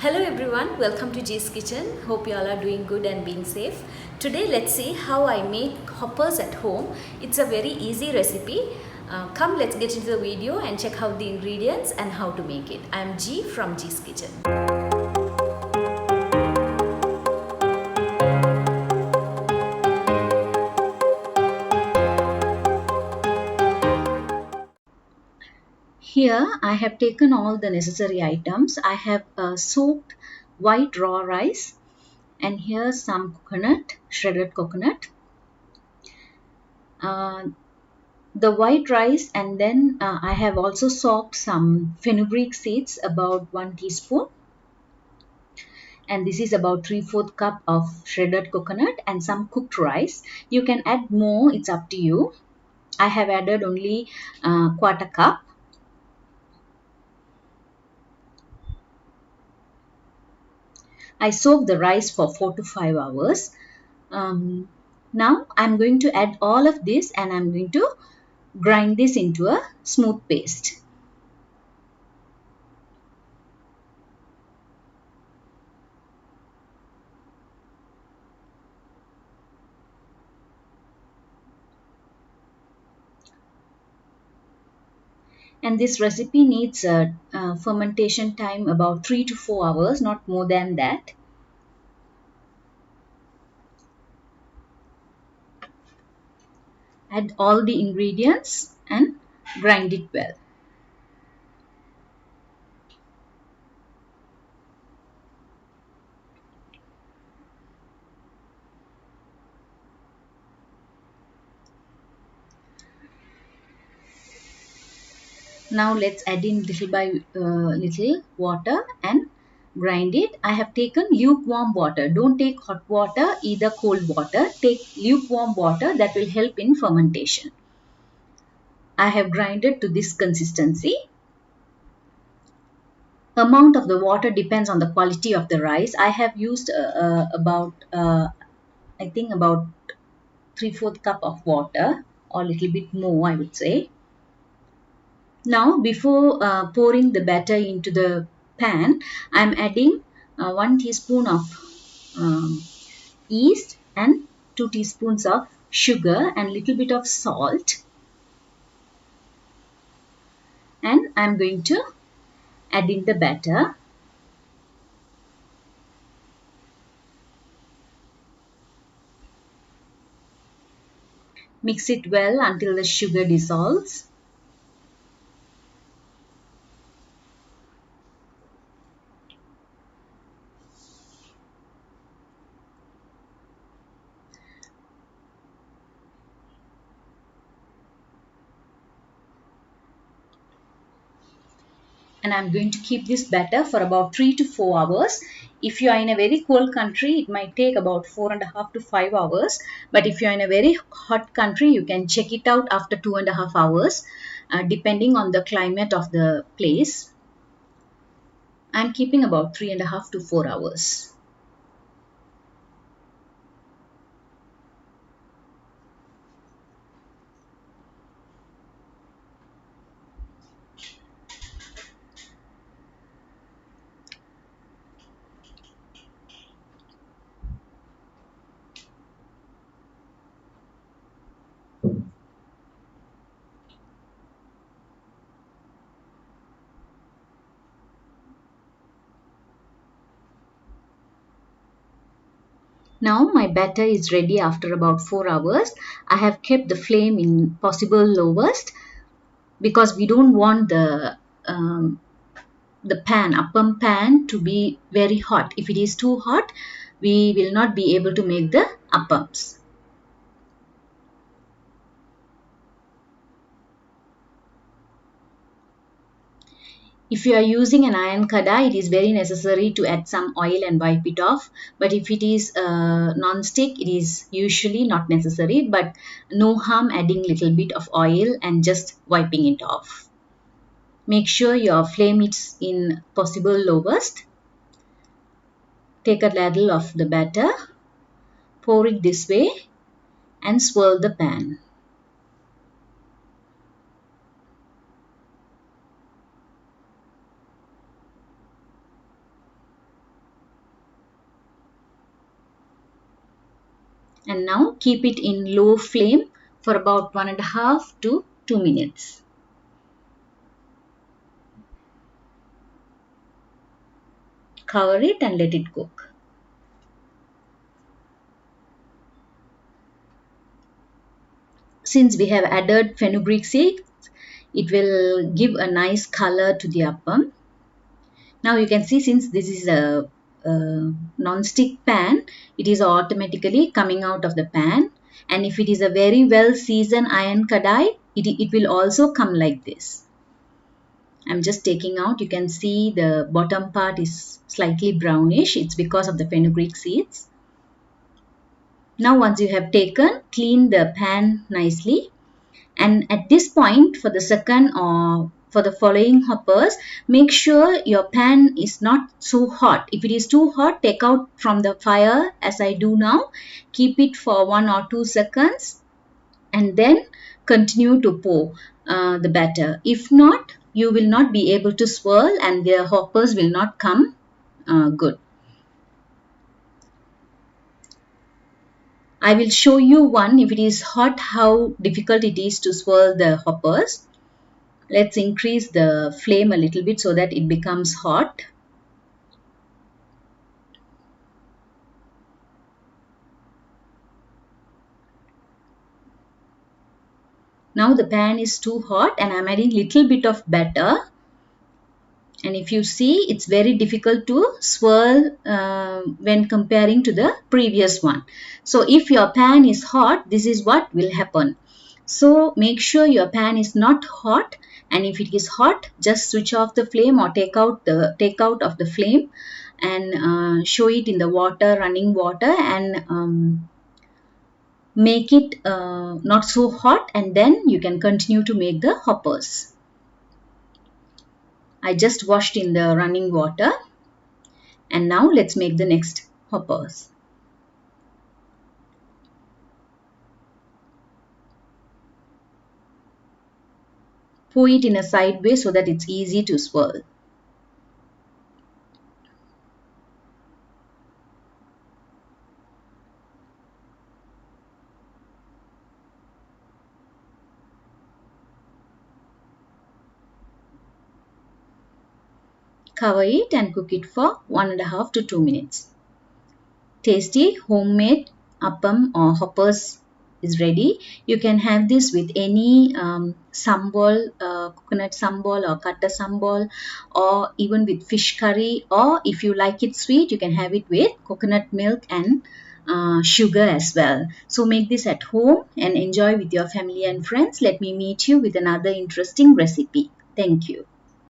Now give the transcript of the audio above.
Hello everyone, welcome to G's Kitchen. Hope you all are doing good and being safe. Today let's see how I make hoppers at home. It's a very easy recipe. Come, let's get into the video and check out the ingredients and how to make it. I am G from G's Kitchen. Here I have taken all the necessary items. I have soaked white raw rice, and here some coconut, shredded coconut. The white rice, and then I have also soaked some fenugreek seeds, about 1 teaspoon, and this is about 3/4 cup of shredded coconut and some cooked rice. You can add more, it's up to you. I have added only quarter cup. I soak the rice for 4 to 5 hours. Now I'm going to add all of this and I'm going to grind this into a smooth paste. And this recipe needs a fermentation time about 3 to 4 hours, not more than that. Add all the ingredients and grind it well. Now let's add in little by little water and grind it. I have taken lukewarm water. Don't take hot water, either cold water. Take lukewarm water, that will help in fermentation. I have grinded to this consistency. Amount of the water depends on the quality of the rice. I have used I think about 3/4 cup of water, or a little bit more, I would say. Now before pouring the batter into the pan, I am adding 1 teaspoon of yeast and 2 teaspoons of sugar and little bit of salt, and I am going to add in the batter. Mix it well until the sugar dissolves. And I'm going to keep this batter for about 3 to 4 hours. If you are in a very cold country, it might take about 4.5 to 5 hours. But if you are in a very hot country, you can check it out after 2.5 hours, depending on the climate of the place. I'm keeping about 3.5 to 4 hours. Now my batter is ready after about 4 hours. I have kept the flame in possible lowest because we don't want the appam pan to be very hot. If it is too hot, we will not be able to make the appams. If you are using an iron kadai, it is very necessary to add some oil and wipe it off. But if it is non-stick, it is usually not necessary. But no harm adding little bit of oil and just wiping it off. Make sure your flame is in possible lowest. Take a ladle of the batter, pour it this way and swirl the pan. And now keep it in low flame for about 1.5 to 2 minutes. Cover it and let it cook. Since we have added fenugreek seeds, it will give a nice color to the appam. Now you can see, since this is a non-stick pan, it is automatically coming out of the pan. And if it is a very well seasoned iron kadai, it will also come like this. I'm just taking out. You can see the bottom part is slightly brownish. It's because of the fenugreek seeds. Now once you have taken, clean the pan nicely. And at this point, for the second or for the following hoppers, make sure your pan is not so hot. If it is too hot, take out from the fire as I do now. Keep it for 1 or 2 seconds and then continue to pour the batter. If not, you will not be able to swirl and the hoppers will not come good. I will show you one, if it is hot, how difficult it is to swirl the hoppers. Let's increase the flame a little bit so that it becomes hot. Now the pan is too hot and I'm adding little bit of batter. And if you see, it's very difficult to swirl when comparing to the previous one. So if your pan is hot, this is what will happen. So make sure your pan is not hot, and if it is hot, just switch off the flame or take out of the flame and show it in the water, running water, and make it not so hot, and then you can continue to make the hoppers. I just washed in the running water, and now let's make the next hoppers. Pour it in a sideways so that it's easy to swirl. Cover it and cook it for 1.5 to 2 minutes. Tasty homemade appam or hoppers is ready. You can have this with any sambal, coconut sambal or katta sambal, or even with fish curry, or if you like it sweet, you can have it with coconut milk and sugar as well. So make this at home and enjoy with your family and friends. Let me meet you with another interesting recipe. Thank you.